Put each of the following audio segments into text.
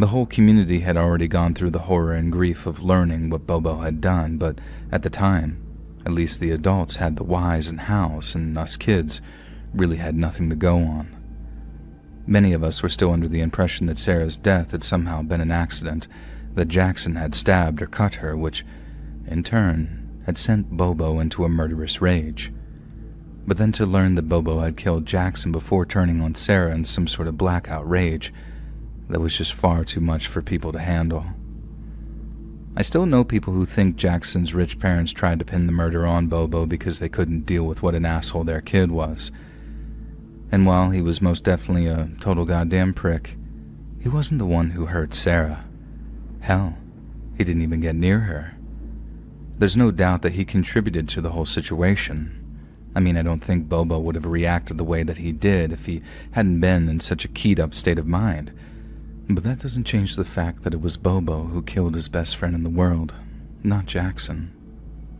The whole community had already gone through the horror and grief of learning what Bobo had done, but at the time, at least the adults had the whys and hows, and us kids really had nothing to go on. Many of us were still under the impression that Sarah's death had somehow been an accident, that Jackson had stabbed or cut her, which, in turn, had sent Bobo into a murderous rage. But then to learn that Bobo had killed Jackson before turning on Sarah in some sort of blackout rage, that was just far too much for people to handle. I still know people who think Jackson's rich parents tried to pin the murder on Bobo because they couldn't deal with what an asshole their kid was. And while he was most definitely a total goddamn prick, he wasn't the one who hurt Sarah. Hell, he didn't even get near her. There's no doubt that he contributed to the whole situation. I mean, I don't think Bobo would have reacted the way that he did if he hadn't been in such a keyed-up state of mind. But that doesn't change the fact that it was Bobo who killed his best friend in the world, not Jackson.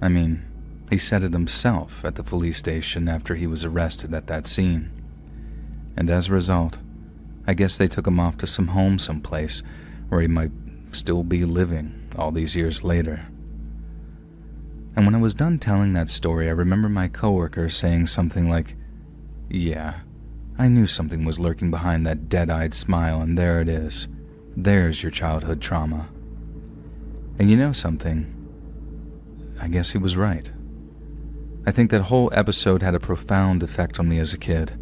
I mean, he said it himself at the police station after he was arrested at that scene. And as a result, I guess they took him off to some home someplace where he might still be living all these years later. And when I was done telling that story, I remember my coworker saying something like, "Yeah, I knew something was lurking behind that dead-eyed smile, and there it is. There's your childhood trauma." And you know something? I guess he was right. I think that whole episode had a profound effect on me as a kid,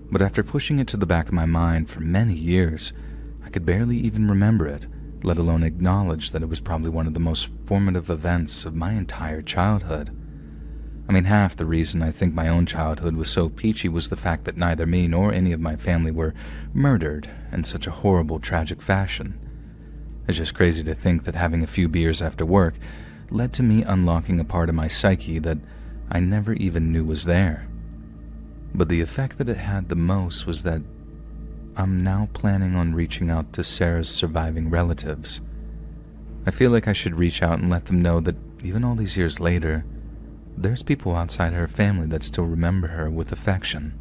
but after pushing it to the back of my mind for many years, I could barely even remember it, let alone acknowledge that it was probably one of the most formative events of my entire childhood. I mean, half the reason I think my own childhood was so peachy was the fact that neither me nor any of my family were murdered in such a horrible, tragic fashion. It's just crazy to think that having a few beers after work led to me unlocking a part of my psyche that I never even knew was there. But the effect that it had the most was that I'm now planning on reaching out to Sarah's surviving relatives. I feel like I should reach out and let them know that even all these years later, there's people outside her family that still remember her with affection.